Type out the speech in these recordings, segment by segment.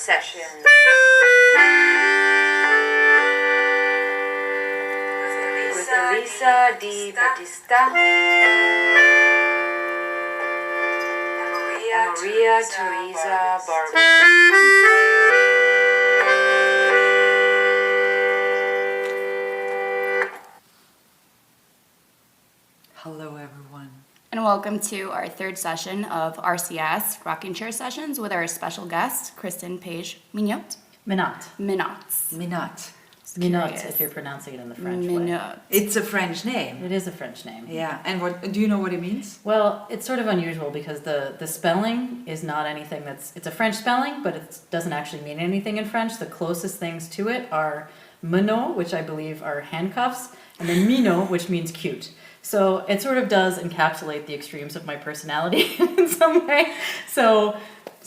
session. With Elisa Di Battista and Maria Teresa Barber. Hello, everyone. And welcome to our third session of RCS, Rocking Chair Sessions, with our special guest, Christin Paige Minnotte. Minnotte. Minnotte, if you're pronouncing it in the French way. Minnotte. It's a French name. It is a French name. Yeah, and what do you know what it means? Well, it's sort of unusual because the spelling is not anything it's a French spelling, but it doesn't actually mean anything in French. The closest things to it are menot, which I believe are handcuffs, and then minot, which means cute. So it sort of does encapsulate the extremes of my personality in some way. So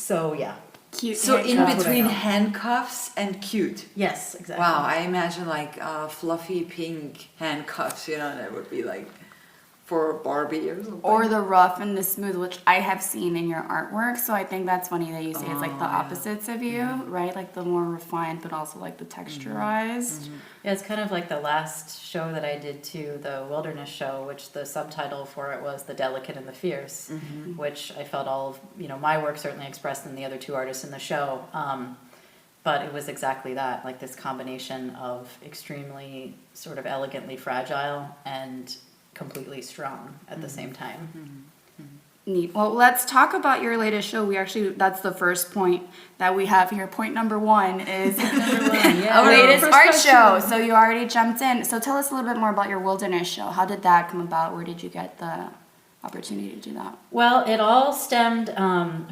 yeah. Cute. So in handcuffs. between handcuffs and cute. Yes, exactly. Wow, I imagine like fluffy pink handcuffs, that would be like for Barbie or something. Or the rough and the smooth, which I have seen in your artwork. So I think that's funny that you say it's like the opposites of you, right? Like the more refined, but also like the texturized. Yeah, it's kind of like the last show that I did too, the Wilderness show, which the subtitle for it was The Delicate and the Fierce, which I felt all of, my work certainly expressed in the other two artists in the show. But it was exactly that, like this combination of extremely sort of elegantly fragile and completely strong at the same time. Neat. Well, let's talk about your latest show. That's the first point that we have here. Point number one is Yeah. latest art show. So you already jumped in. So tell us a little bit more about your Wilderness show. How did that come about? Where did you get the opportunity to do that? Well, it all stemmed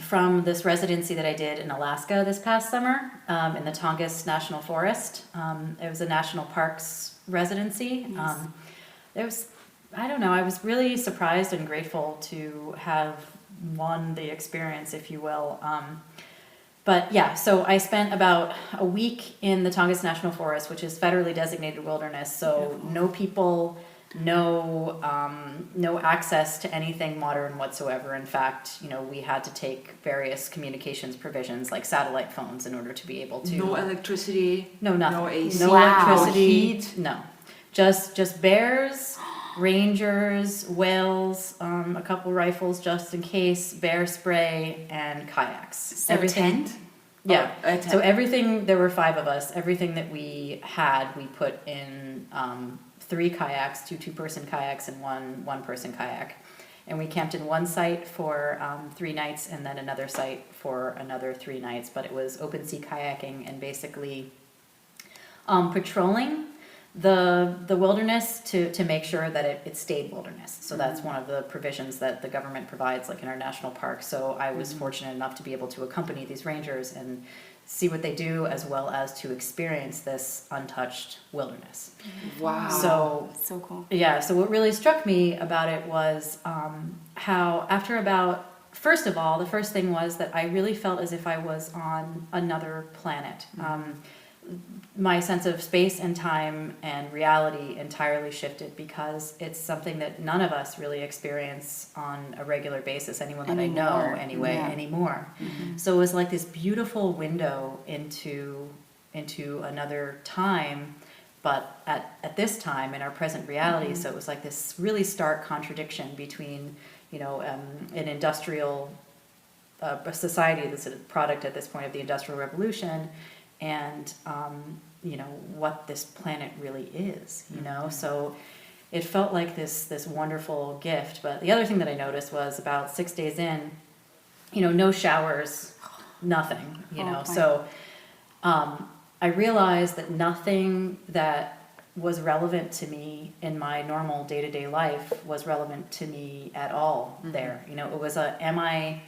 from this residency that I did in Alaska this past summer in the Tongass National Forest. It was a national parks residency. Nice. I was really surprised and grateful to have won the experience, if you will. But yeah, so I spent about a week in the Tongass National Forest, which is federally designated wilderness. So Beautiful. no people, no access to anything modern whatsoever. In fact, we had to take various communications provisions like satellite phones in order to be able to. No electricity. No, nothing. No AC. No Wow. electricity. No heat. No. Just bears, rangers, whales, a couple rifles just in case, bear spray, and kayaks. So Everything. tent? Yeah. Oh, a tent. So everything, there were 5 of us, everything that we had, we put in 3 kayaks, 2 two-person kayaks and one person kayak. And we camped in one site for 3 nights and then another site for another 3 nights. But it was open sea kayaking and basically patrolling the wilderness to make sure that it stayed wilderness. So that's one of the provisions that the government provides, like in our national park. So I was fortunate enough to be able to accompany these rangers and see what they do, as well as to experience this untouched wilderness. Wow. So So cool. yeah, so what really struck me about it was how after about, first of all, the first thing was that I really felt as if I was on another planet. My sense of space and time and reality entirely shifted because it's something that none of us really experience on a regular basis, anyone that I know anyway, anymore. So it was like this beautiful window into another time, but at this time in our present reality. So it was like this really stark contradiction between, an industrial society that's a product at this point of the Industrial Revolution and what this planet really is, so it felt like this wonderful gift. But the other thing that I noticed was about 6 days in, no showers, nothing, so I realized that nothing that was relevant to me in my normal day-to-day life was relevant to me at all there. It was am I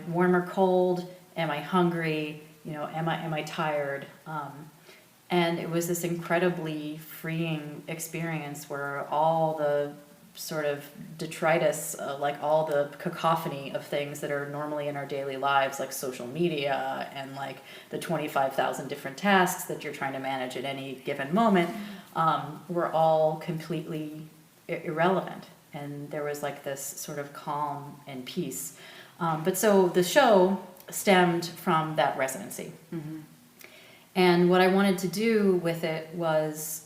warm or cold? Am I hungry? Am I tired? And it was this incredibly freeing experience where all the sort of detritus, like all the cacophony of things that are normally in our daily lives, like social media and like the 25,000 different tasks that you're trying to manage at any given moment, were all completely irrelevant. And there was like this sort of calm and peace. But so the show stemmed from that residency. And what I wanted to do with it was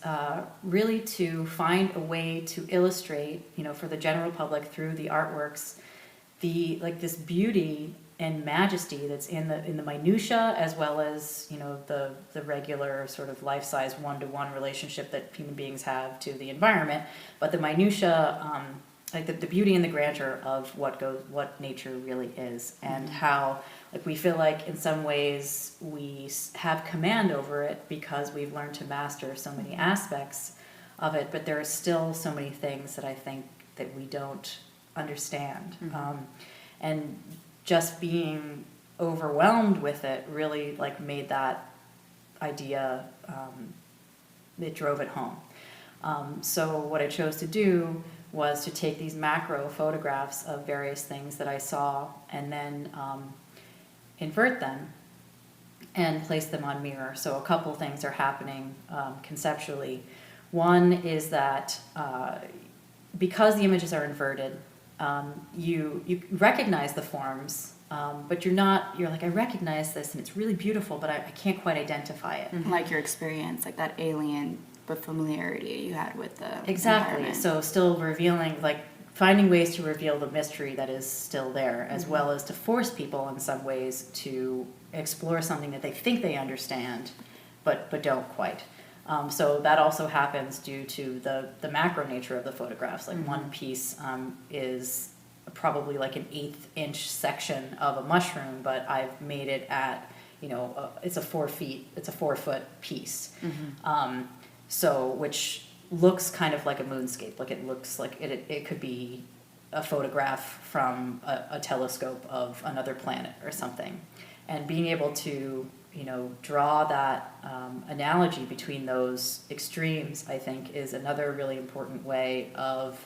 really to find a way to illustrate, for the general public through the artworks, this beauty and majesty that's in the minutia, as well as the regular sort of life-size one-to-one relationship that human beings have to the environment, but the minutia, the beauty and the grandeur of what nature really is, and how we feel like in some ways we have command over it because we've learned to master so many aspects of it, but there are still so many things that I think that we don't understand. And just being overwhelmed with it really made that idea, it drove it home. So what I chose to do was to take these macro photographs of various things that I saw and then invert them and place them on mirror. So a couple things are happening conceptually. One is that because the images are inverted, you recognize the forms, but you're like, I recognize this and it's really beautiful, but I can't quite identify it. Like your experience, like that alien but familiarity you had with the Exactly. environment. So still revealing, finding ways to reveal the mystery that is still there, as well as to force people in some ways to explore something that they think they understand, but don't quite. So that also happens due to the macro nature of the photographs. One piece is probably an 1/8 inch section of a mushroom, but I've made it at, it's a 4 foot piece. So which looks kind of like a moonscape. It looks like it could be a photograph from a telescope of another planet or something. And being able to, draw that analogy between those extremes, I think, is another really important way of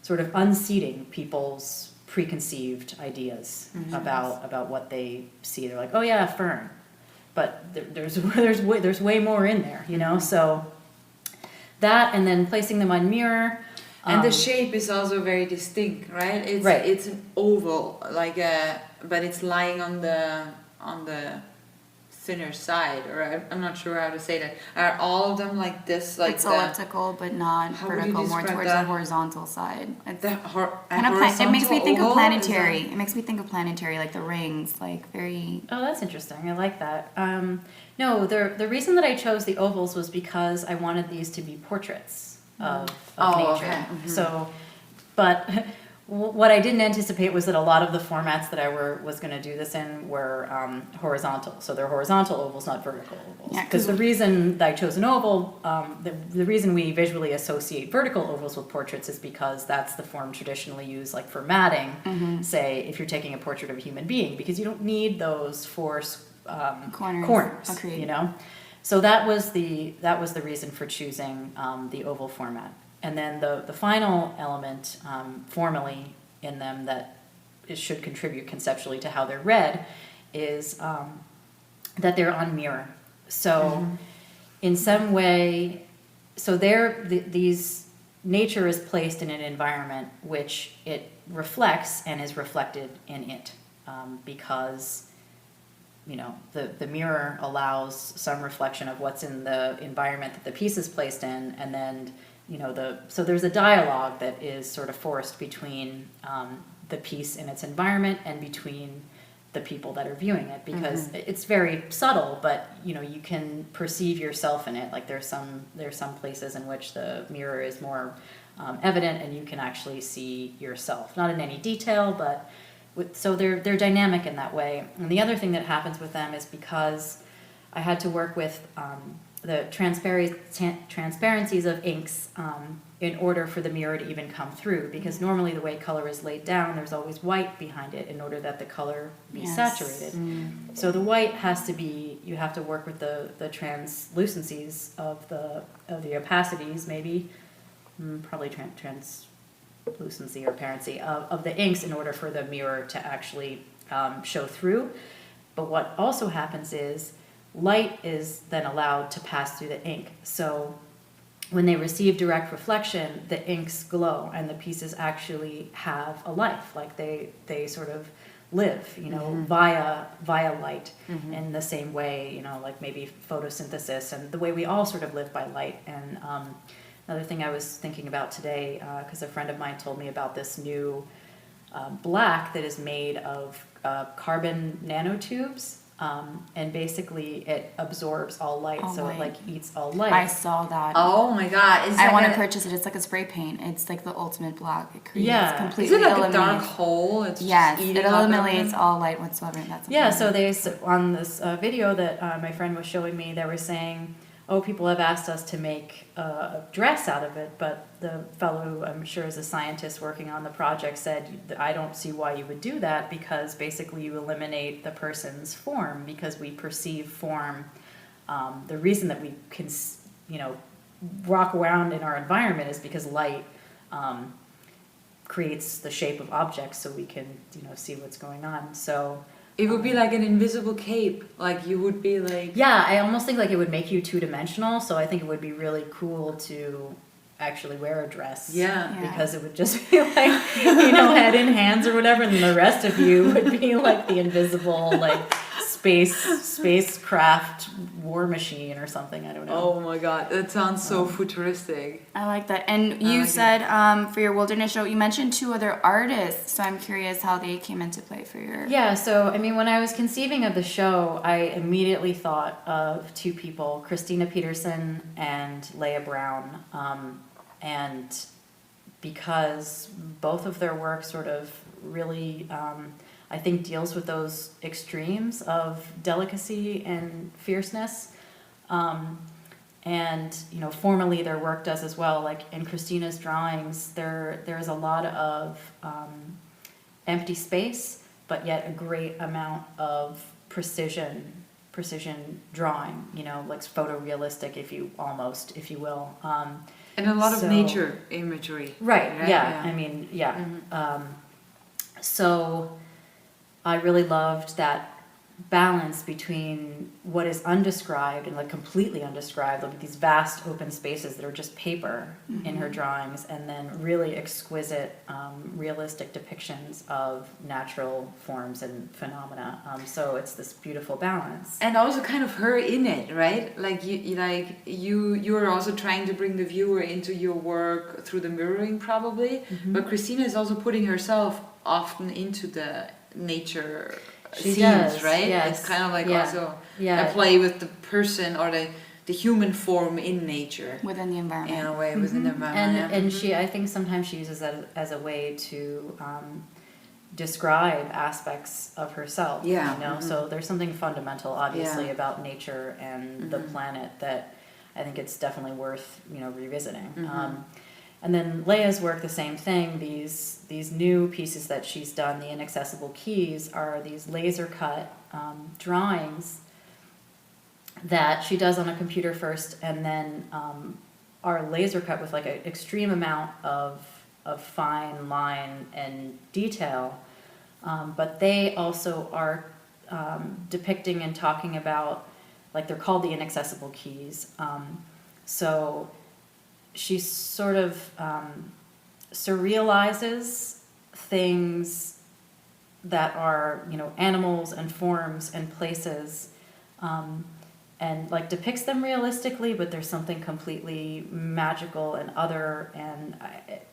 sort of unseating people's preconceived ideas about what they see. They're like, oh yeah, fern. But there's way more in there, So that, and then placing them on mirror. And the shape is also very distinct, right? It's an oval, but it's lying on the thinner side, or I'm not sure how to say that. Are all of them like this? It's elliptical, but not vertical, more towards the horizontal side. It makes me think of planetary. It makes me think of planetary, like the rings, very... Oh, that's interesting. I like that. No, the reason that I chose the ovals was because I wanted these to be portraits of nature. Okay. So, but what I didn't anticipate was that a lot of the formats that I was going to do this in were horizontal. So they're horizontal ovals, not vertical ovals. Because the reason that I chose an oval, the reason we visually associate vertical ovals with portraits is because that's the form traditionally used, for matting, say, if you're taking a portrait of a human being, because you don't need those four corners, So that was the reason for choosing the oval format. And then the final element, formally, in them that should contribute conceptually to how they're read is that they're on mirror. So in some way, these nature is placed in an environment which it reflects and is reflected in it, because the mirror allows some reflection of what's in the environment that the piece is placed in, and then so there's a dialogue that is sort of forced between the piece and its environment and between the people that are viewing it, because it's very subtle, but you can perceive yourself in it. There's some places in which the mirror is more evident, and you can actually see yourself, not in any detail, but so they're dynamic in that way. And the other thing that happens with them is because I had to work with the transparencies of inks in order for the mirror to even come through, because normally the way color is laid down, there's always white behind it in order that the color be saturated. So the white has to be, you have to work with the translucencies of the opacities, maybe, probably translucency or apparency of the inks in order for the mirror to actually show through. But what also happens is light is then allowed to pass through the ink. So when they receive direct reflection, the inks glow and the pieces actually have a life. They sort of live, via light in the same way, like maybe photosynthesis and the way we all sort of live by light. And another thing I was thinking about today, because a friend of mine told me about this new black that is made of carbon nanotubes. And basically it absorbs all light, so light. it like eats all light. I saw that. Oh my god! I want to purchase it. It's like a spray paint. It's like the ultimate black. It creates completely. Is it like eliminates. a dark hole? It's yes, just it eliminates all light whatsoever. That's so they on this video that my friend was showing me, they were saying, "Oh, people have asked us to make a dress out of it," but the fellow who I'm sure is a scientist working on the project said, "I don't see why you would do that, because basically you eliminate the person's form, because we perceive form. The reason that we can, walk around in our environment is because light creates the shape of objects, so we can, see what's going on." So it would be like an invisible cape. Like you would be like. Yeah, I almost think like it would make you two-dimensional. So I think it would be really cool to actually wear a dress. Yeah. Because it would just be like, head in hands or whatever, and the rest of you would be like the invisible, like spacecraft war machine or something. I don't know. Oh my god, that sounds so futuristic. I like that. And you said for your wilderness show, you mentioned 2 other artists. So I'm curious how they came into play for your. Yeah, so I mean, when I was conceiving of the show, I immediately thought of 2 people, Christina Peterson and Leah Brown. And because both of their work sort of really, I think, deals with those extremes of delicacy and fierceness. And, formally their work does as well. Like in Christina's drawings, there's a lot of empty space, but yet a great amount of precision drawing, like photorealistic, if you will. And a lot of nature imagery. Right, yeah. I mean, yeah. So I really loved that balance between what is undescribed and like completely undescribed, like these vast open spaces that are just paper in her drawings, and then really exquisite, realistic depictions of natural forms and phenomena. So it's this beautiful balance. And also kind of her in it, right? Like you're also trying to bring the viewer into your work through the mirroring probably, but Christina is also putting herself often into the nature She scenes, does, right? yes. It's kind of like also Yeah. a play with the person or the human form in nature. Within the environment. In a way, within the environment. And I think sometimes she uses that as a way to describe aspects of herself. Yeah. So there's something fundamental, obviously, about nature and the planet that I think it's definitely worth revisiting. And then Leah's work, the same thing. These new pieces that she's done, the Inaccessible Keys, are these laser cut drawings that she does on a computer first, and then are laser cut with like an extreme amount of fine line and detail. But they also are depicting and talking about, like, they're called the Inaccessible Keys. So she sort of surrealizes things that are, animals and forms and places, and like depicts them realistically, but there's something completely magical and other. And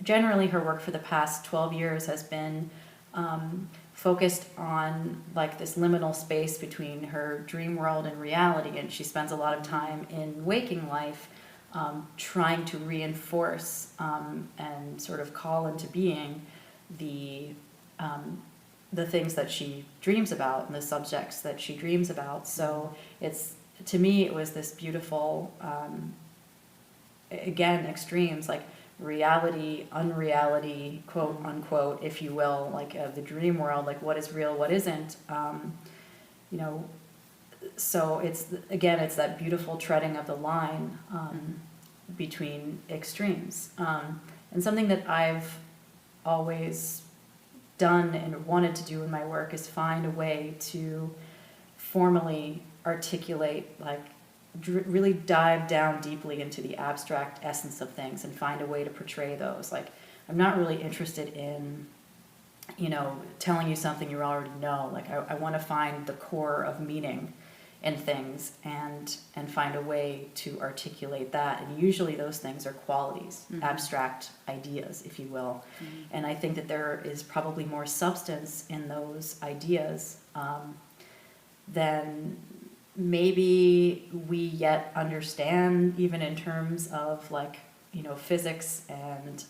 generally her work for the past 12 years has been focused on like this liminal space between her dream world and reality, and she spends a lot of time in waking life trying to reinforce and sort of call into being the things that she dreams about and the subjects that she dreams about. So to me it was this beautiful, again, extremes, like reality, unreality, quote unquote, if you will, like the dream world, like what is real, what isn't. So it's that beautiful treading of the line between extremes. And something that I've always done and wanted to do in my work is find a way to formally articulate, like really dive down deeply into the abstract essence of things and find a way to portray those. Like, I'm not really interested in telling you something you already know. Like I want to find the core of meaning in things and find a way to articulate that. And usually those things are qualities, abstract ideas, if you will. And I think that there is probably more substance in those ideas than maybe we yet understand, even in terms of like, physics and,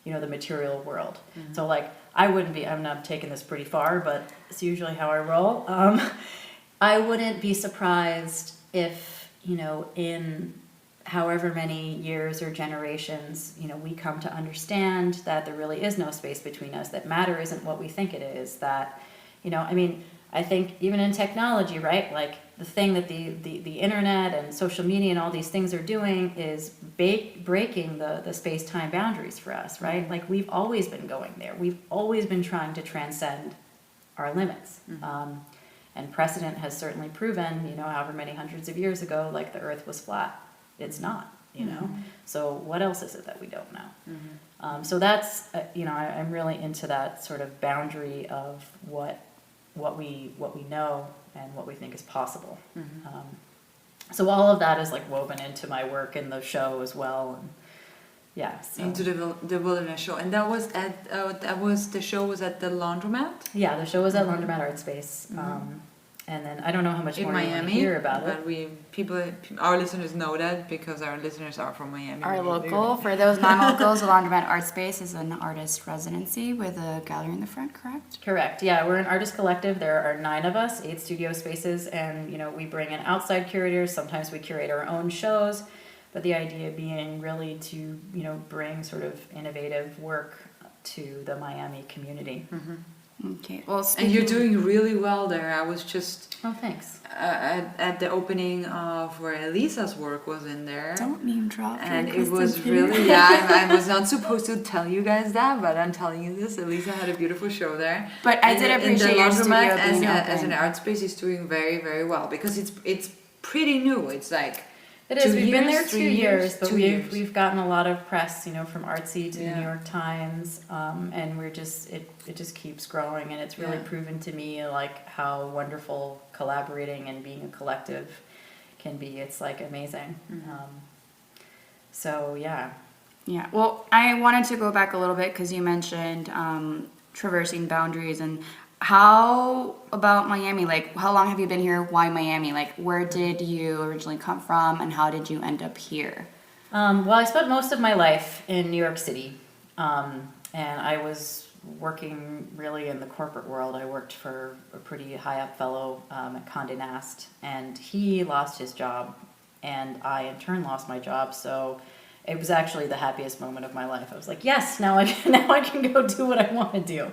the material world. So like, I'm not taking this pretty far, but it's usually how I roll. I wouldn't be surprised if, in however many years or generations, we come to understand that there really is no space between us, that matter isn't what we think it is, that, I think even in technology, right? Like the thing that the internet and social media and all these things are doing is breaking the space-time boundaries for us, right? Like we've always been going there. We've always been trying to transcend our limits. And precedent has certainly proven, however many hundreds of years ago, like the earth was flat. It's not, So what else is it that we don't know? So that's, I'm really into that sort of boundary of what we know and what we think is possible. So all of that is like woven into my work in the show as well. And yeah, so. Into the wilderness show, and that was the show was at the Laundromat. Yeah, the show was at Laundromat Art Space, and then I don't know how much in more Miami, you want to hear about but it. our listeners know that because our listeners are from Miami. Our local, for those non-locals, the Laundromat Art Space is an artist residency with a gallery in the front, correct? Correct. Yeah, we're an artist collective. There are 9 of us, 8 studio spaces, and we bring in outside curators. Sometimes we curate our own shows, but the idea being really to bring sort of innovative work to the Miami community. Okay. Well, and you're doing really well there. I was just thanks at the opening of where Elisa's work was in there. Don't name drop. And it was really I was not supposed to tell you guys that, but I'm telling you this. Elisa had a beautiful show there. But I did appreciate your studio being as an art space is doing very, very well because it's pretty new. It's like it is. We've been there 2 years, but 2 years. we've gotten a lot of press, from Artsy to the New York Times, and we're just it just keeps growing, and it's really proven to me like how wonderful collaborating and being a collective can be. It's like amazing. So yeah. Yeah. Well, I wanted to go back a little bit because you mentioned traversing boundaries and. How about Miami? Like, how long have you been here? Why Miami? Like, where did you originally come from, and how did you end up here? Well, I spent most of my life in New York City, and I was working really in the corporate world. I worked for a pretty high-up fellow at Condé Nast, and he lost his job, and I, in turn, lost my job, so it was actually the happiest moment of my life. I was like, yes, now I can go do what I want to do.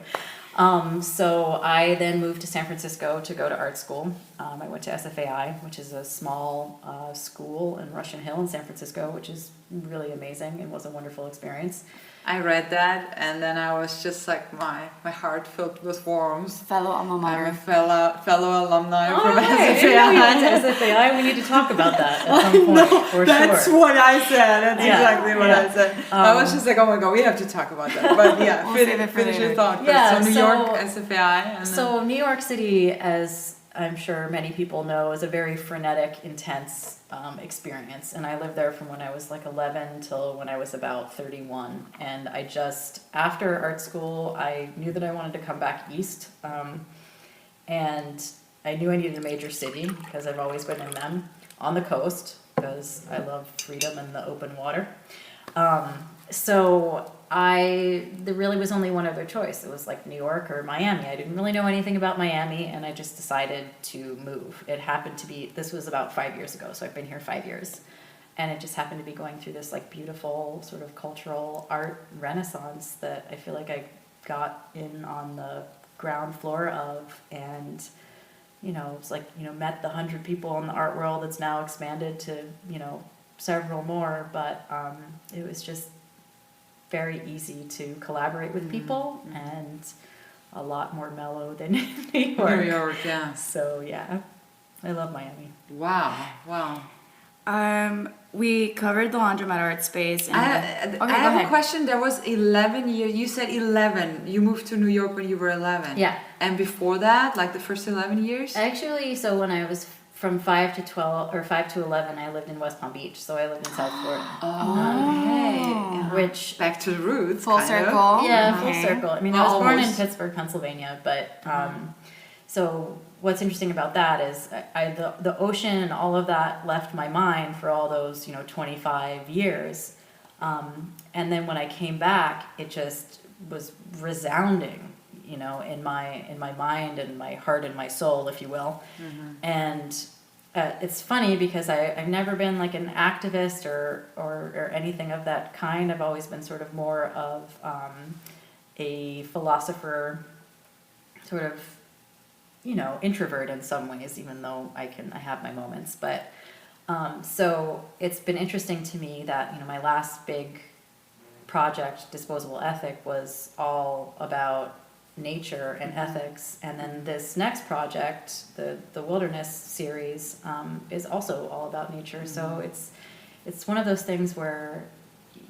So I then moved to San Francisco to go to art school. I went to SFAI, which is a small school in Russian Hill in San Francisco, which is really amazing and was a wonderful experience. I read that, and then I was just like, my heart filled with warmth. Fellow alma mater. I'm a fellow alumni from SFAI. SFAI. We went to SFAI. We need to talk about that at some point, for That's sure. what I said. That's exactly what I said. I was just like, oh my god, we have to talk about that. But yeah, We'll save it for finish your later. thought. Yeah, so New York, SFAI. And So New York City, as I'm sure many people know, is a very frenetic, intense experience. And I lived there from when I was like 11 till when I was about 31. And I just, after art school, I knew that I wanted to come back east. And I knew I needed a major city because I've always been in them, on the coast because I love freedom and the open water. So there really was only one other choice. It was like New York or Miami. I didn't really know anything about Miami, and I just decided to move. It happened to be, this was about 5 years ago, so I've been here 5 years. And it just happened to be going through this like beautiful sort of cultural art renaissance that I feel like I got in on the ground floor of, and it's like, met the 100 people in the art world. It's now expanded to, several more, but it was just very easy to collaborate with people and a lot more mellow than New York. New York, yeah. So yeah, I love Miami. Wow. we covered the Laundromat Art Space. And I go have ahead. a question. There was 11 years. You said 11. You moved to New York when you were 11. Yeah. And before that, like the first 11 years? Actually, so when I was from 5 to 12 or 5 to 11, I lived in West Palm Beach. So I lived in South Florida. Okay. Which Back to the roots. Full kind circle. of. Yeah, Okay. full circle. I mean, I Well, was born in almost. Pittsburgh, Pennsylvania, but so what's interesting about that is the ocean and all of that left my mind for all those 25 years, and then when I came back, it just was resounding, in my mind and my heart and my soul, if you will, and. It's funny because I've never been like an activist or anything of that kind. I've always been sort of more of a philosopher, sort of, introvert in some ways, even though I have my moments. But so it's been interesting to me that, my last big project, Disposable Ethic, was all about nature and ethics, and then this next project, the Wilderness series, is also all about nature. So it's one of those things where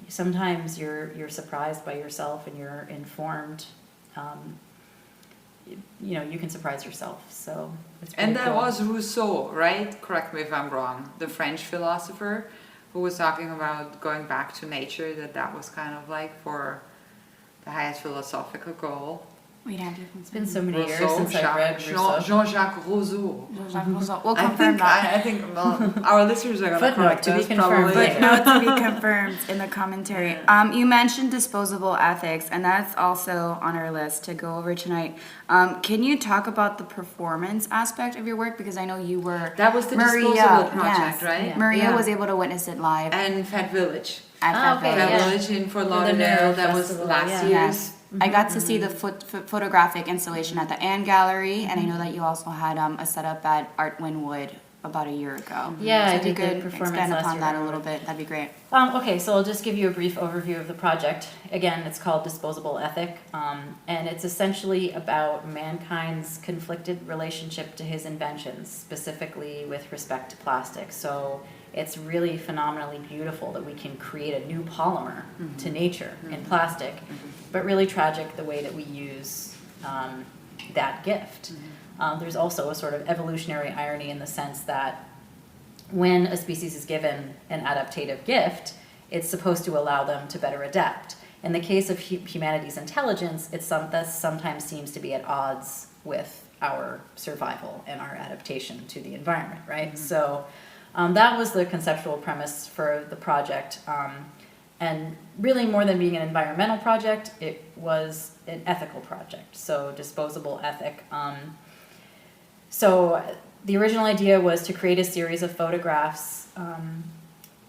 sometimes you're surprised by yourself and you're informed. You can surprise yourself. So it's pretty And that cool. was Rousseau, right? Correct me if I'm wrong. The French philosopher who was talking about going back to nature, that was kind of like for the highest philosophical goal. We'd have to. It's been so many years Rousseau, since I read Rousseau. Jean-Jacques Rousseau. We'll confirm that. I think well, our listeners are going to Footnote correct to be us confirmed probably. later. Note to be confirmed in the commentary. You mentioned disposable ethics, and that's also on our list to go over tonight. Can you talk about the performance aspect of your work? Because I know you were That was the Maria, Disposable project, yes. right? Yeah. Maria was able to witness it live And Fat Village. at Oh, that okay, village. Fat yeah. Village in Fort The Lauderdale. Nerd That was Festival, last yeah. year's. Yes. I got to see the photographic installation at the Ann Gallery, and I know that you also had a setup at Art Winwood about a year ago. Yeah, so I if you did the could performance expand last upon year that at a little Winwood. bit, that'd be great. Okay, so I'll just give you a brief overview of the project. Again, it's called Disposable Ethic, and it's essentially about mankind's conflicted relationship to his inventions, specifically with respect to plastic. So it's really phenomenally beautiful that we can create a new polymer to nature in plastic, but really tragic the way that we use that gift. There's also a sort of evolutionary irony in the sense that when a species is given an adaptative gift, it's supposed to allow them to better adapt. In the case of humanity's intelligence, that sometimes seems to be at odds with our survival and our adaptation to the environment, right? So that was the conceptual premise for the project. And really, more than being an environmental project, it was an ethical project. So Disposable Ethic. So the original idea was to create a series of photographs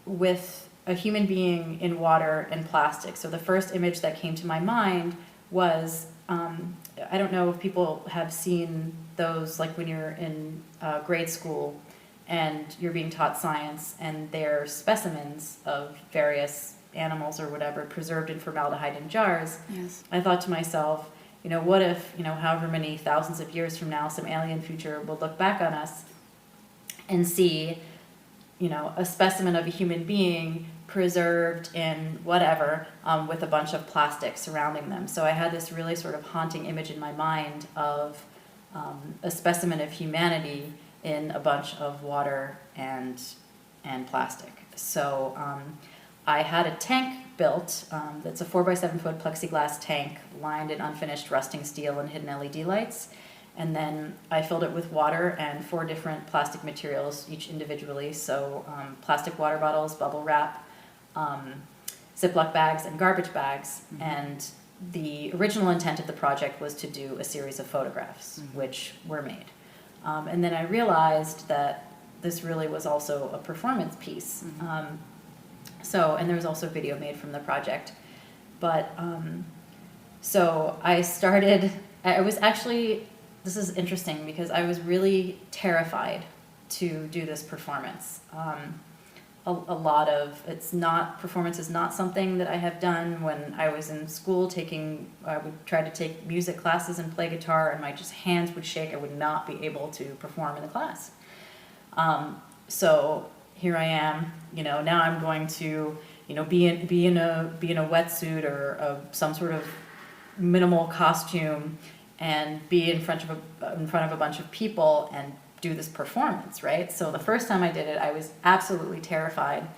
with a human being in water and plastic. So the first image that came to my mind was, I don't know if people have seen those, like when you're in grade school and you're being taught science and they're specimens of various animals or whatever preserved in formaldehyde in jars. Yes. I thought to myself, what if, however many thousands of years from now, some alien future will look back on us and see, a specimen of a human being preserved in whatever, with a bunch of plastic surrounding them. So I had this really sort of haunting image in my mind of a specimen of humanity in a bunch of water and plastic. So I had a tank built that's a 4x7 foot plexiglass tank lined in unfinished rusting steel and hidden LED lights. And then I filled it with water and 4 different plastic materials, each individually. So plastic water bottles, bubble wrap, Ziploc bags, and garbage bags. And the original intent of the project was to do a series of photographs, which were made. And then I realized that this really was also a performance piece. And there was also video made from the project. But, so I was actually, this is interesting because I was really terrified to do this performance. Performance is not something that I have done. When I was in school I would try to take music classes and play guitar, and my hands would shake. I would not be able to perform in the class. So here I am, now I'm going to, be in a wetsuit or some sort of minimal costume and be in front of a bunch of people and do this performance, right? So the first time I did it, I was absolutely terrified.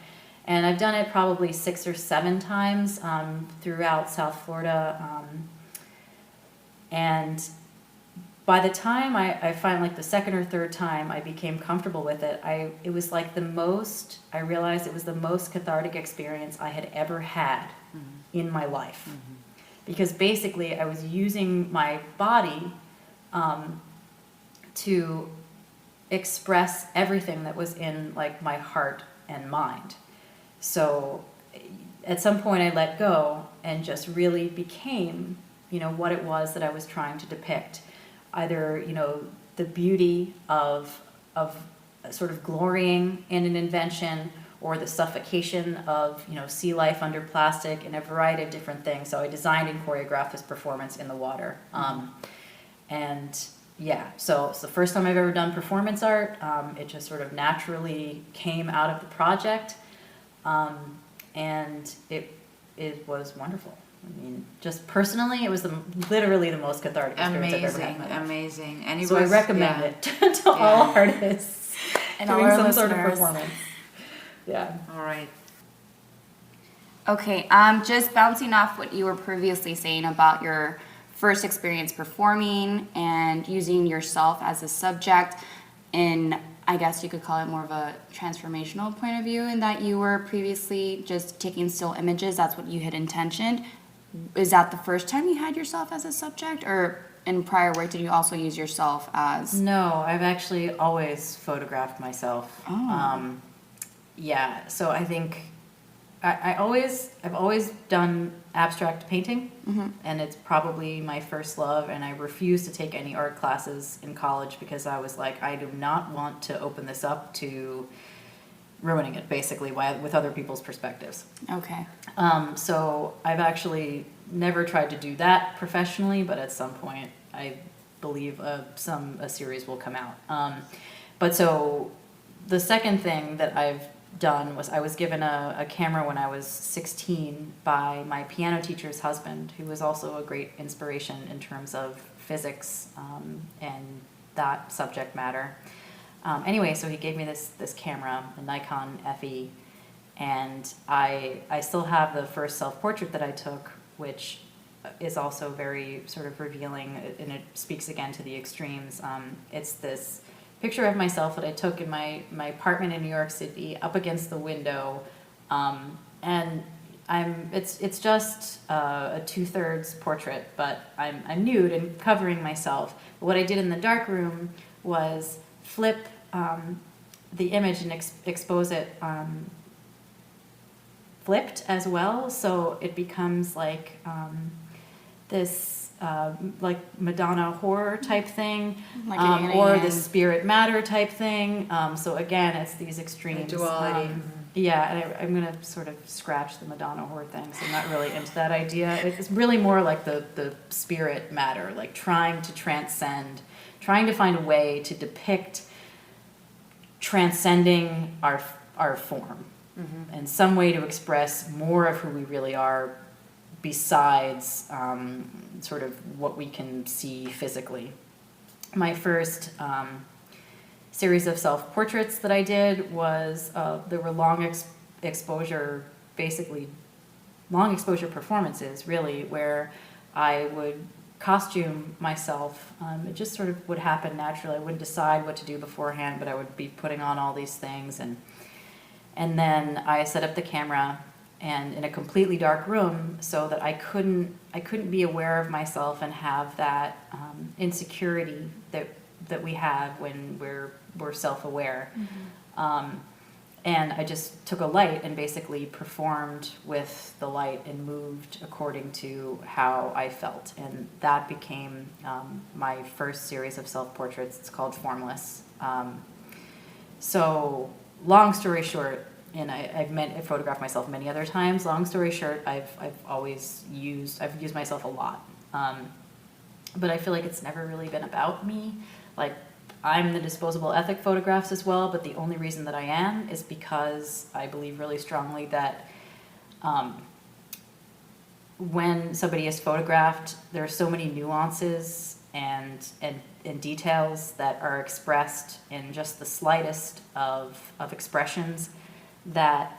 And I've done it probably 6 or 7 times throughout South Florida. And by the time I finally, like the second or third time I became comfortable with it, it was like I realized it was the most cathartic experience I had ever had in my life. Because basically I was using my body to express everything that was in like my heart and mind. So at some point I let go and just really became, what it was that I was trying to depict. Either, the beauty of sort of glorying in an invention, or the suffocation of, sea life under plastic, and a variety of different things. So I designed and choreographed this performance in the water. And yeah, so it's the first time I've ever done performance art. It just sort of naturally came out of the project. And it was wonderful. I mean, just personally, it was literally the most cathartic experience I've ever had in my life. Amazing. And I recommend it to all artists and doing all our some listeners. sort of performance. Yeah. All right. Okay, just bouncing off what you were previously saying about your first experience performing and using yourself as a subject in, I guess you could call it more of a transformational point of view, in that you were previously just taking still images. That's what you had intentioned. Is that the first time you had yourself as a subject, or in prior work did you also use yourself as? No, I've actually always photographed myself. Oh. Yeah, so I think I've always done abstract painting, and it's probably my first love, and I refused to take any art classes in college because I was like, I do not want to open this up to ruining it, basically, with other people's perspectives. Okay. So I've actually never tried to do that professionally, but at some point I believe a series will come out. But so the second thing that I've done was I was given a camera when I was 16 by my piano teacher's husband, who was also a great inspiration in terms of physics and that subject matter. Anyway, so he gave me this camera, a Nikon FE, and I still have the first self-portrait that I took, which is also very sort of revealing, and it speaks again to the extremes. It's this picture of myself that I took in my apartment in New York City, up against the window, and it's just a 2/3 portrait, but I'm nude and covering myself. But what I did in the dark room was flip the image and expose it flipped as well, so it becomes like this like Madonna horror type thing, Like or the spirit matter type thing. So again, it's these extremes. Duality. Yeah, and I'm going to sort of scratch the Madonna horror thing, so I'm not really into that idea. It's really more like the spirit matter, like trying to transcend, trying to find a way to depict transcending our form, and some way to express more of who we really are besides sort of what we can see physically. My first series of self-portraits that I did was, there were long exposure performances, really, where I would costume myself. It just sort of would happen naturally. I wouldn't decide what to do beforehand, but I would be putting on all these things, and then I set up the camera and in a completely dark room, so that I couldn't be aware of myself and have that insecurity that we have when we're self-aware. And I just took a light and basically performed with the light and moved according to how I felt. And that became my first series of self-portraits. It's called Formless. So long story short, and I've photographed myself many other times. Long story short, I've used myself a lot. But I feel like it's never really been about me. Like, I'm the Disposable Ethic photographs as well, but the only reason that I am is because I believe really strongly that when somebody is photographed, there are so many nuances and details that are expressed in just the slightest of expressions that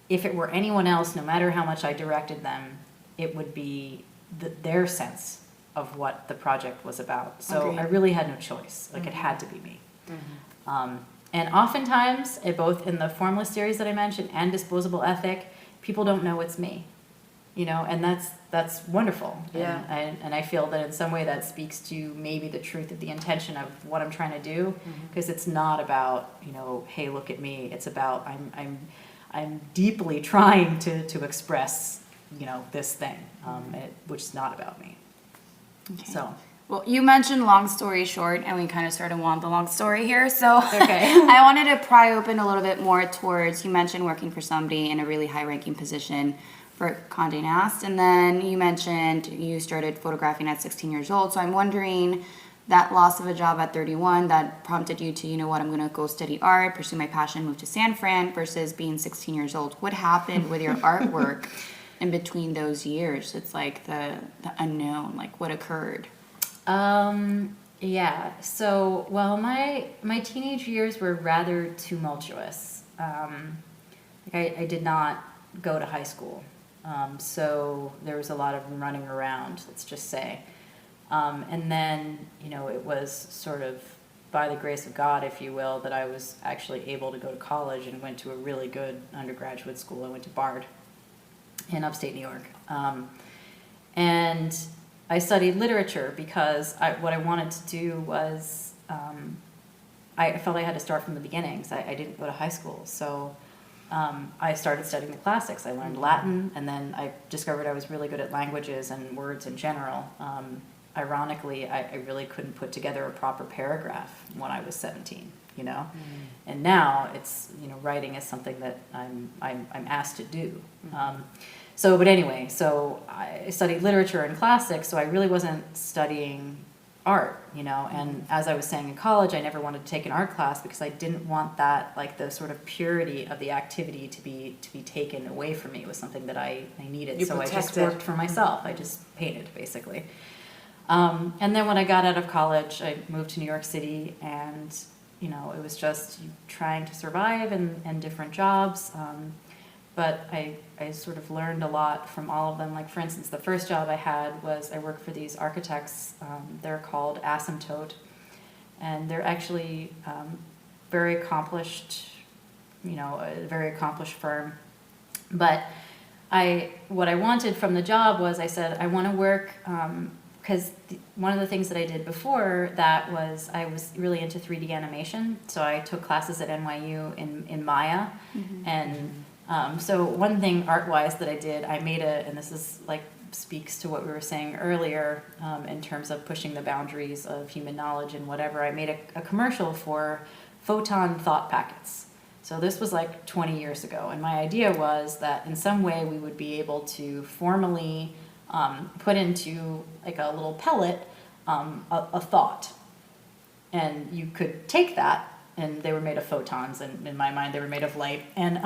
if it were anyone else, no matter how much I directed them, it would be their sense of what the project was about. So Agreed. I really had no choice. Like, it had to be me. And oftentimes, both in the Formless series that I mentioned and Disposable Ethic, people don't know it's me. You know, and that's wonderful. Yeah. And I feel that in some way that speaks to maybe the truth of the intention of what I'm trying to do, because it's not about, you know, hey, look at me. It's about I'm deeply trying to express, you know, this thing, which is not about me. Okay. So. Well, you mentioned long story short, and we kind of started on the long story here. So Okay. I wanted to pry open a little bit more towards, you mentioned working for somebody in a really high-ranking position for Condé Nast, and then you mentioned you started photographing at 16 years old. So I'm wondering, that loss of a job at 31 that prompted you to, you know what, I'm going to go study art, pursue my passion, move to San Fran, versus being 16 years old. What happened with your artwork in between those years? It's like the unknown, like what occurred? Yeah. So, well, my teenage years were rather tumultuous. I did not go to high school. So there was a lot of running around, let's just say. And then, you know, it was sort of by the grace of God, if you will, that I was actually able to go to college and went to a really good undergraduate school. I went to Bard in upstate New York. And I studied literature because what I wanted to do was, I felt I had to start from the beginnings. I didn't go to high school, so I started studying the classics. I learned Latin, and then I discovered I was really good at languages and words in general. Ironically, I really couldn't put together a proper paragraph when I was 17, you know? And now it's, you know, writing is something that I'm asked to do. But anyway, so I studied literature and classics, so I really wasn't studying art, you know, and as I was saying in college, I never wanted to take an art class because I didn't want that, like, the sort of purity of the activity to be taken away from me. It was something that I needed, so I just worked for myself. I just painted, basically. And then when I got out of college, I moved to New York City, and, you know, it was just trying to survive and different jobs. But I sort of learned a lot from all of them. Like, for instance, the first job I had was I worked for these architects. They're called Asymptote. And they're actually very accomplished, you know, a very accomplished firm. But what I wanted from the job was, I said, I want to work, because one of the things that I did before that was I was really into 3D animation. So I took classes at NYU in Maya. And so one thing art-wise that I did, I made and this is like speaks to what we were saying earlier in terms of pushing the boundaries of human knowledge and whatever, I made a commercial for photon thought packets. So this was like 20 years ago, and my idea was that in some way we would be able to formally put into like a little pellet a thought. And you could take that, and they were made of photons, and in my mind they were made of light, and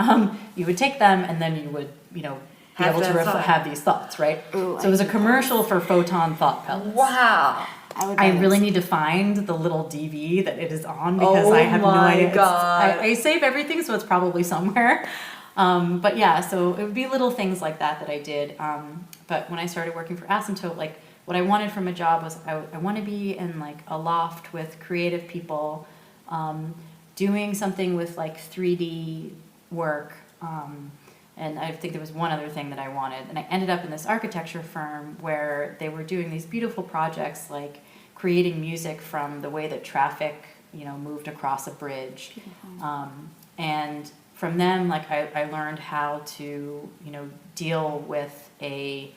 you would take them and then you would, you know, be able to have these thoughts, right? Ooh, so it was a commercial for photon thought pellets. Wow. I really need to find the little DV that it is on, because I have no idea. God. I save everything, so it's probably somewhere. But yeah, so it would be little things like that I did. But when I started working for Asymptote, like, what I wanted from a job was I want to be in like a loft with creative people, doing something with like 3D work. And I think there was one other thing that I wanted. And I ended up in this architecture firm where they were doing these beautiful projects, like creating music from the way that traffic, you know, moved across a bridge. And from them, like, I learned how to, you know, deal with a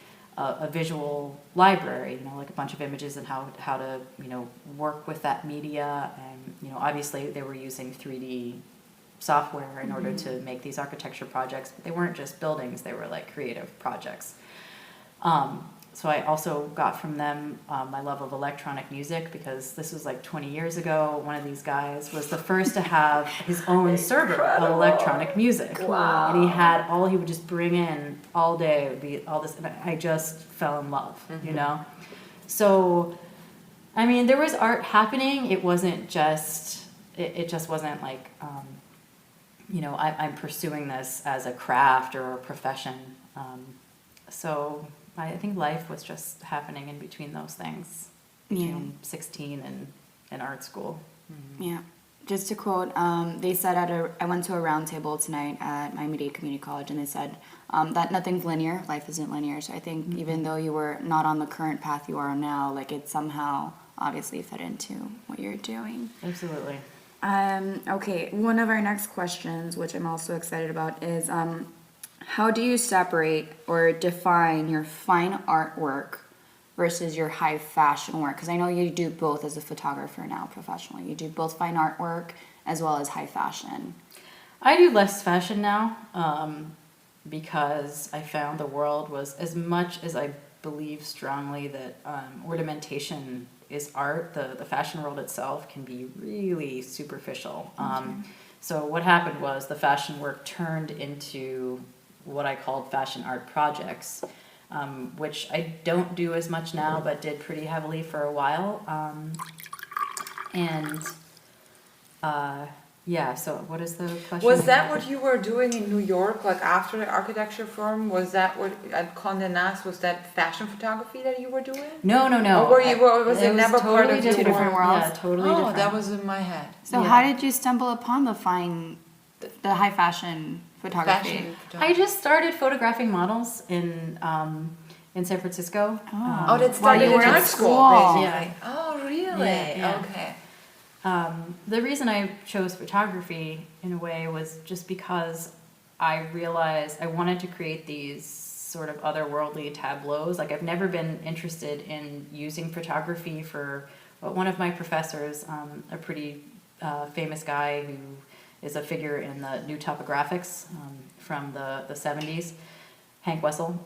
visual library, you know, like a bunch of images, and how to, you know, work with that media. And, you know, obviously they were using 3D software in order to make these architecture projects, but they weren't just buildings, they were like creative projects. So I also got from them my love of electronic music, because this was like 20 years ago. One of these guys was the first to have his own server of electronic music. Wow. And he would just bring in all day, it would be all this, and I just fell in love, you know? So, I mean, there was art happening. It wasn't just, it just wasn't like, you know, I'm pursuing this as a craft or a profession. So I think life was just happening in between those things, between 16 and in art school. Yeah. Just to quote, they said I went to a round table tonight at Miami-Dade Community College, and they said that nothing's linear, life isn't linear. So I think even though you were not on the current path you are on now, like it somehow obviously fit into what you're doing. Absolutely. Okay, one of our next questions, which I'm also excited about, is how do you separate or define your fine artwork versus your high fashion work? Because I know you do both as a photographer now professionally. You do both fine artwork as well as high fashion. I do less fashion now because I found the world was, as much as I believe strongly that ornamentation is art, the fashion world itself can be really superficial. So what happened was the fashion work turned into what I called fashion art projects, which I don't do as much now, but did pretty heavily for a while. Yeah, so what is the question? Was that what you were doing in New York, like after the architecture firm? Was that what at Tongass, was that fashion photography that you were doing? No. Or was it never part of your two different work? worlds? Yeah, totally Oh, different. that was in my head. So Yeah. how did you stumble upon the high fashion photography? Fashion I photography. just started photographing models in San Francisco. Oh, that While started you in were art at school, school. basically. Oh, really? Yeah. Okay. The reason I chose photography in a way was just because I realized I wanted to create these sort of otherworldly tableaus. Like, I've never been interested in using photography for, but one of my professors, a pretty famous guy who is a figure in the new topographics from the 70s, Hank Wessel.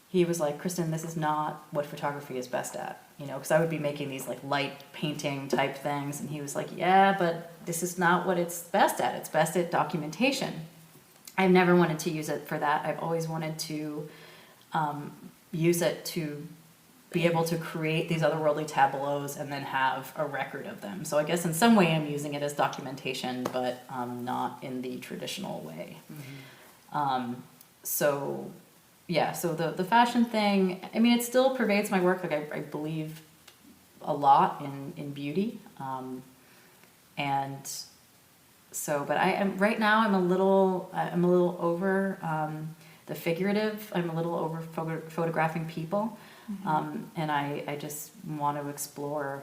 He was like, Christin, this is not what photography is best at, you know, because I would be making these like light painting type things, and he was like, yeah, but this is not what it's best at. It's best at documentation. I've never wanted to use it for that. I've always wanted to use it to be able to create these otherworldly tableaus and then have a record of them. So I guess in some way I'm using it as documentation, but not in the traditional way. So yeah, so the fashion thing, I mean, it still pervades my work. Like, I believe a lot in beauty. And so, but I am, right now I'm a little over the figurative. I'm a little over photographing people. And I just want to explore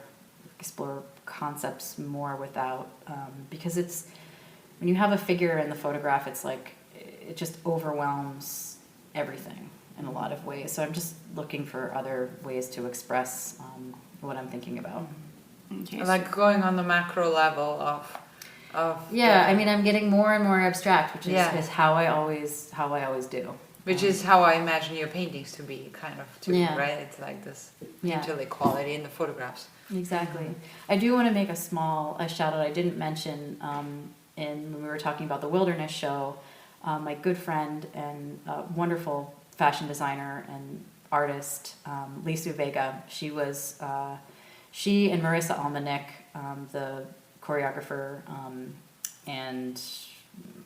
concepts more without, because it's, when you have a figure in the photograph, it's like, it just overwhelms everything in a lot of ways. So I'm just looking for other ways to express what I'm thinking about. Okay, Like going on the macro level of Yeah, I mean, I'm getting more and more abstract, which is, Yeah. is how I always do. which is how I imagine your paintings to be, kind of too, Yeah. right? It's like this Yeah. utility quality in the photographs. Exactly. I do want to make a shout out. I didn't mention when we were talking about the Wilderness show, my good friend and wonderful fashion designer and artist, Lisu Vega. She and Marissa Almanik, the choreographer and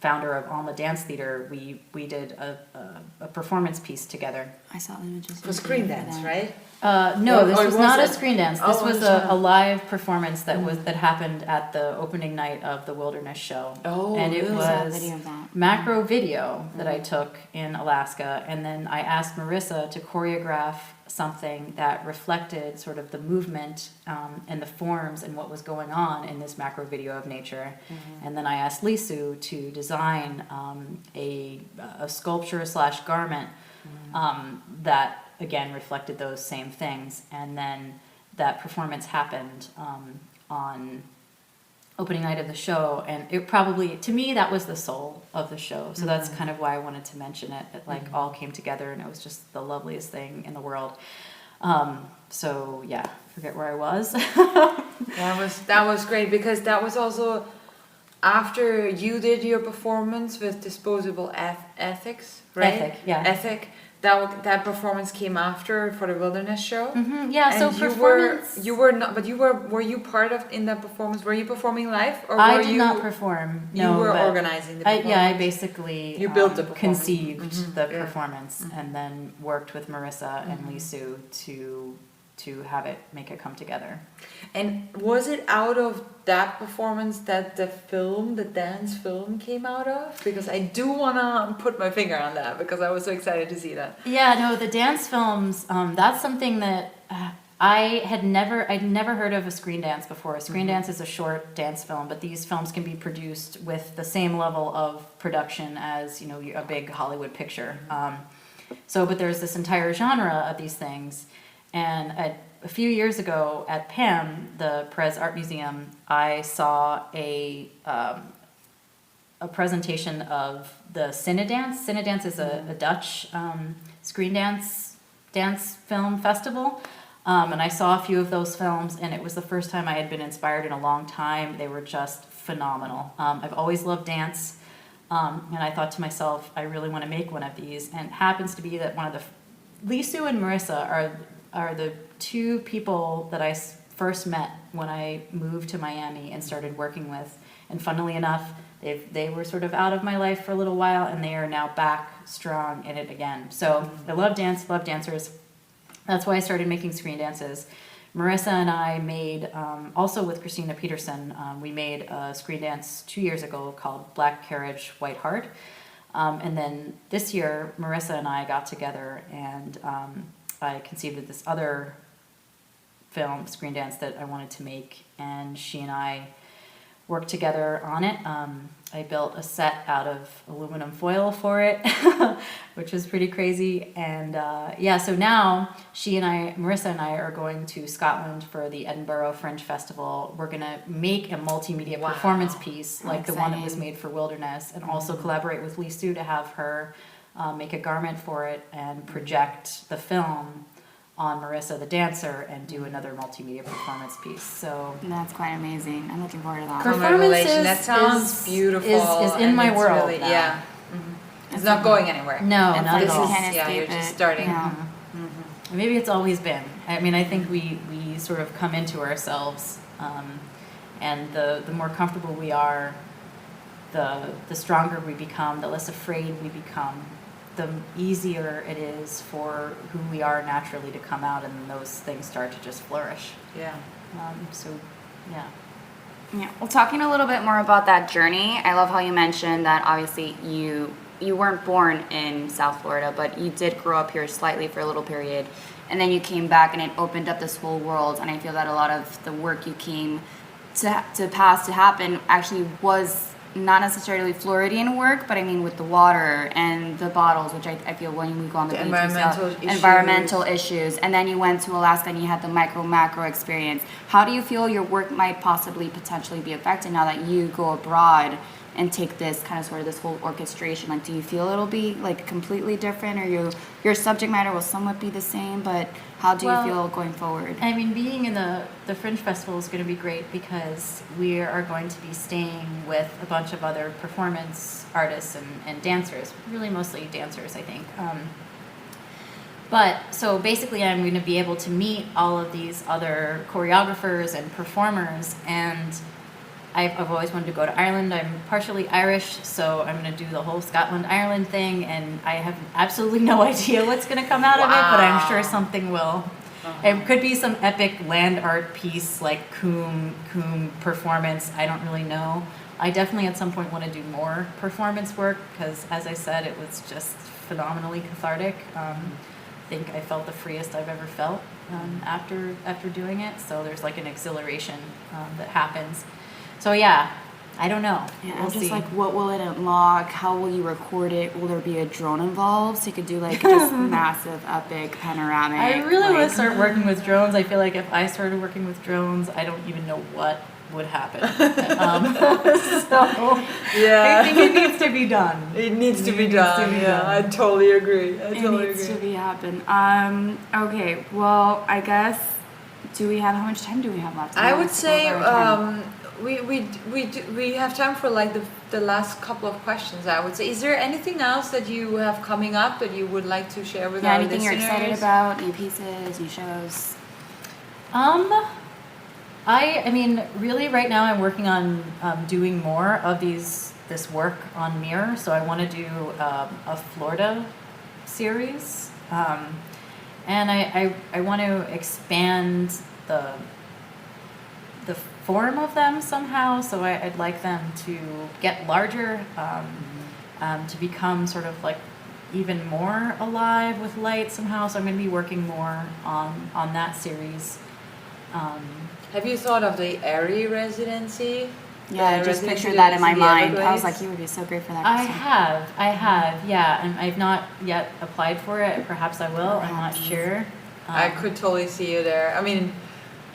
founder of Alma Dance Theater, we did a performance piece together. I saw images. For Screendance, right? No, this Or was was not a it? screen dance. Oh, This was it was a live performance that happened at the opening night of the Wilderness show. Oh, and it really? I saw a was video of that. macro video that I took in Alaska, and then I asked Marissa to choreograph something that reflected sort of the movement and the forms and what was going on in this macro video of nature. And then I asked Lisu to design a sculpture / garment that again reflected those same things. And then that performance happened on opening night of the show, and it probably, to me, that was the soul of the show. So that's kind of why I wanted to mention it. It like all came together, and it was just the loveliest thing in the world. So yeah, forget where I was. That was great, because that was also after you did your performance with Disposable Ethics, right? Ethic, yeah. Ethic. That performance came after for the Wilderness show. Yeah, so And performance. you were not, but were you part of in that performance? Were you performing live, or were I did you not perform. You No, were but organizing the performance. I basically You built the performance. conceived the Yeah. performance, and then worked with Marissa and Lisu to have it, make it come together. And was it out of that performance that the dance film came out of? Because I do wanna put my finger on that, because I was so excited to see that. Yeah, no, the dance films, that's something that I'd never heard of a Screendance before. Screendance is a short dance film, but these films can be produced with the same level of production as, a big Hollywood picture. But there's this entire genre of these things. And a few years ago at PAM, the Perez Art Museum, I saw a presentation of the Cinedance. Cinedance is a Dutch screen dance film festival. And I saw a few of those films, and it was the first time I had been inspired in a long time. They were just phenomenal. I've always loved dance, and I thought to myself, I really want to make one of these. And it happens to be that Lisu and Marissa are the two people that I first met when I moved to Miami and started working with. And funnily enough, they were sort of out of my life for a little while, and they are now back strong in it again. So I love dance, love dancers. That's why I started making screen dances. Marissa and I made, also with Christina Peterson, we made a screen dance 2 years ago called Black Carriage, White Heart. And then this year, Marissa and I got together, and I conceived of this other film, screen dance, that I wanted to make, and she and I worked together on it. I built a set out of aluminum foil for it, which was pretty crazy. And so now Marissa and I are going to Scotland for the Edinburgh Fringe Festival. We're going to make a multimedia performance piece like the one that was made for Wilderness, and also collaborate with Lisu to have her make a garment for it and project the film on Marissa the dancer and do another multimedia performance piece. So That's quite amazing. I'm looking forward to that. Performances That sounds beautiful. is in and my it's world really, now. Yeah. It's not going anywhere. No, And not this at all. is- Can't yeah, you're escape just it. starting. Yeah. Maybe it's always been. I mean, I think we sort of come into ourselves, and the more comfortable we are, the stronger we become, the less afraid we become, the easier it is for who we are naturally to come out, and those things start to just flourish. Yeah. Yeah. Yeah. Well, talking a little bit more about that journey, I love how you mentioned that obviously you weren't born in South Florida, but you did grow up here slightly for a little period, and then you came back and it opened up this whole world. And I feel that a lot of the work you came to happen actually was not necessarily Floridian work, but I mean with the water and the bottles, which I feel when we go on the beach, environmental issues. And then you went to Alaska and you had the macro experience. How do you feel your work might potentially be affected now that you go abroad and take this kind of sort of this whole orchestration? Like, do you feel it'll be like completely different, or your subject matter will somewhat be the same, but how do you feel going forward? I mean, being in the Fringe Festival is going to be great because we are going to be staying with a bunch of other performance artists and dancers, really mostly dancers, I think. But so basically I'm going to be able to meet all of these other choreographers and performers, and I've always wanted to go to Ireland. I'm partially Irish, so I'm going to do the whole Scotland-Ireland thing, and I have absolutely no idea what's going to come out of it, but I'm sure something will. It could be some epic land art piece like Coombe performance. I don't really know. I definitely at some point want to do more performance work because, as I said, it was just phenomenally cathartic. I think I felt the freest I've ever felt after doing it, so there's like an exhilaration that happens. So yeah, I don't know. Yeah, we'll just see. like what will it unlock? How will you record it? Will there be a drone involved so you could do like just massive, epic, panoramic? I really want to start working with drones. I feel like if I started working with drones, I don't even know what would happen. So Yeah. I think it needs to be done. It needs to be It needs done. to be Yeah, done. I totally agree. I It totally needs to agree. be happen. Okay, well, I guess, how much time do we have left? I would Let's go say over our time. we have time for like the last couple of questions. I would say, is there anything else that you have coming up that you would like to share with our Anything you're listeners? excited about? New pieces, new shows? I mean, really, right now I'm working on doing more of this work on mirror. So I want to do a Florida series, and I want to expand the form of them somehow. So I'd like them to get larger, to become sort of like even more alive with light somehow. So I'm going to be working more on that series. Have you thought of the Airy Residency? Yeah, I The just Residency pictured that in my the mind. I was Everglades? like, you would be so great for that. I Christin. have, yeah, and I've not yet applied for it. Perhaps I will. I'm not Perhaps. sure. I could totally see you there. I mean,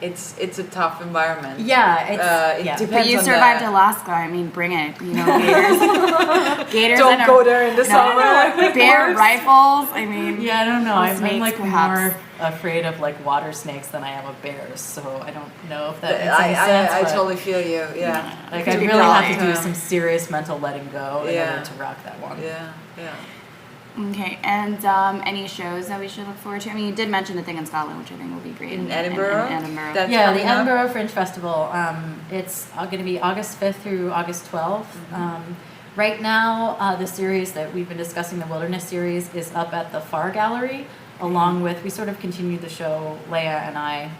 it's a tough environment. Yeah, It yeah. depends But you on survived the, Alaska. I mean, bring it. You know, gators. Gators Don't and go there in the summer. bear rifles. I mean, Yeah, I don't know. I'm snakes, like perhaps. more afraid of like water snakes than I am of bears. So I don't know if that makes any sense. I but, totally feel you. Yeah. like To I be really have to long do term. some serious mental letting go in Yeah. order to rock that one. Yeah. Yeah. Okay, and any shows that we should look forward to? I mean, you did mention the thing in Scotland, which I think will be great. In Edinburgh? In Edinburgh. That's Yeah, the coming up? Edinburgh Fringe Festival. It's going to be August 5th through August 12th. Right now, the series that we've been discussing, the Wilderness series, is up at the Far Gallery, along with, we sort of continued the show, Leia and I.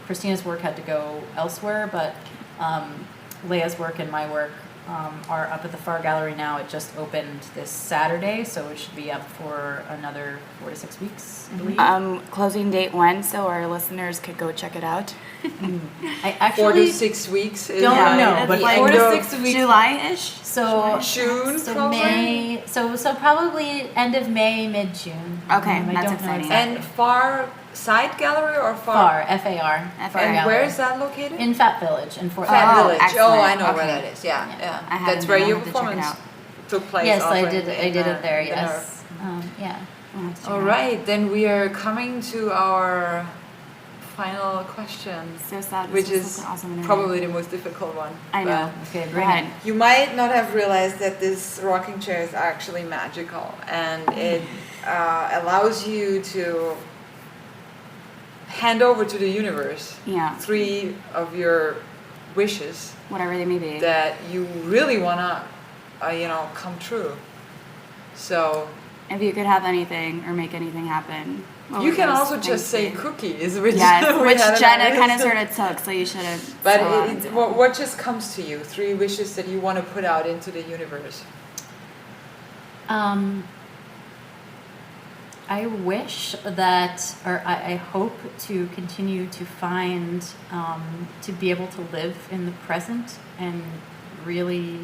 Christina's work had to go elsewhere, but Leia's work and my work are up at the Far Gallery now. It just opened this Saturday, so it should be up for another 4 to 6 weeks, I believe. Closing date when, so our listeners could go check it out. I 4 to actually 6 weeks. Is don't like know, it's but like 4 to end of 6 weeks. July-ish. So June, so probably? May, so probably end of May, mid June. Okay, I that's don't know exciting. exactly. And Far Side Gallery or Far, F-A-R. Far And Gallery. where is that located? In Fat Village in Fort Fat Oh, Village. excellent. Oh, I know where Okay. that is. Yeah, Yeah. yeah. I haven't That's been. where I'll your have to check it performance out. took place. Yes, I also did. I did it there. in the Yes. north. Yeah. I'll have to check All it out. right, then we are coming to our final question, So sad. This which was is such an awesome interview. probably the most difficult one. I know. Okay, Go bring ahead. it. You might not have realized that this rocking chair is actually magical, and it allows you to hand over to the universe Yeah, 3 of your wishes whatever they may be. that you really wanna, come true. So If you could have anything or make anything happen. what you would can those also things just say be? cookies, which Yes, we which had Jenna on our kind of list. sort of took, so you shouldn't. But so, what just comes to you? 3 wishes that you want to put out into the universe. I wish that, or I hope to continue to find, to be able to live in the present and really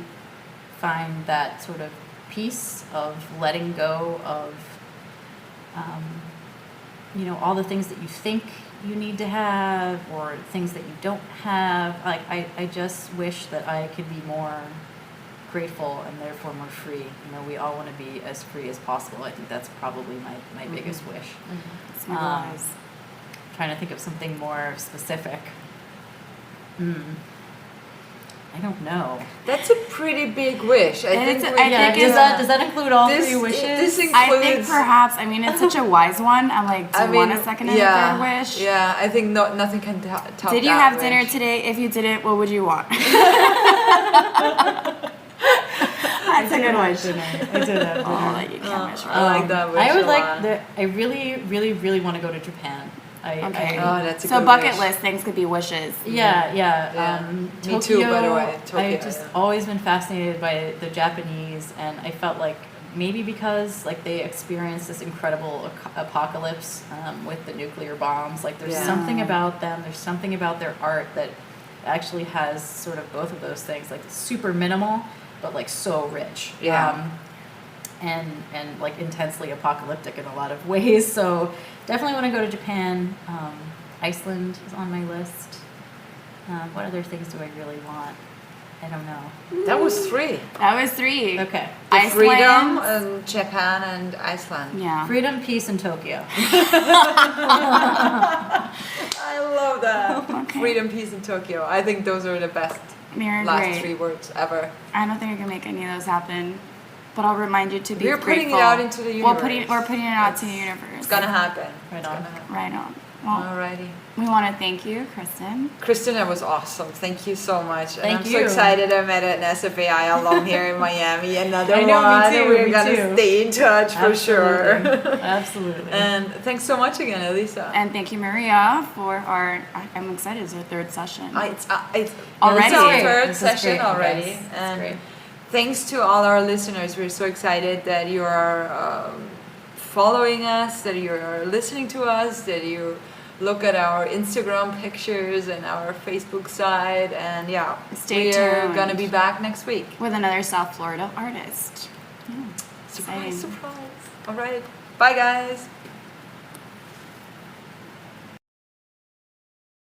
find that sort of peace of letting go of, all the things that you think you need to have or things that you don't have. Like, I just wish that I could be more grateful and therefore more free. We all want to be as free as possible. I think that's probably my biggest wish. it's never wise. Trying to think of something more specific. I don't know. That's a pretty big wish. I think. Does that include all 3 wishes? This includes. I think perhaps, it's such a wise one. I'm like, do you want a second and a third wish? Yeah, I think nothing can top Did you that have dinner wish. today? If you didn't, what would you want? That's a good wish. I did have Oh, dinner. that you can't wish for. I like that wish. I would a like lot. the. I really, really, really want to go to Japan. Okay. Oh, that's a So good bucket wish. list things could be wishes. Yeah. Yeah. Me Tokyo, too, by the way. Tokyo, I've just yeah. always been fascinated by the Japanese, and I felt like maybe because like they experienced this incredible apocalypse with the nuclear bombs. Like there's Yeah. something about them. There's something about their art that actually has sort of both of those things. Like super minimal, but like so rich. Yeah. And like intensely apocalyptic in a lot of ways. So definitely want to go to Japan. Iceland is on my list. What other things do I really want? I don't know. That was 3. That was 3. Okay. The Iceland. freedom and Japan and Iceland. Yeah. Freedom, peace, and Tokyo. I love that. Okay. Freedom, peace, and Tokyo. I think those are the best They're last great. 3 words ever. I don't think I can make any of those happen. But I'll remind you to be We're putting grateful. it out into the universe. We're putting it out to the universe. It's gonna happen. Right It's on. gonna happen. Right on. Well, Alrighty. we want to thank you, Christin. Christin, that was awesome. Thank you so much. And Thank I'm you. so excited I met an SFAI alum here in Miami. Another I know, me one. too, We're me gonna too. stay in touch for sure. Absolutely. And thanks so much again, Elisa. And thank you, Maria, for I'm excited. It's our 3rd session. It's Already? our 3rd This is session great, already. guys. This is And great. thanks to all our listeners. We're so excited that you are following us, that you are listening to us, that you look at our Instagram pictures and our Facebook side. And yeah, Stay we're tuned. gonna be back next week. With another South Florida artist. Surprise, Exciting. surprise. All right. Bye, guys.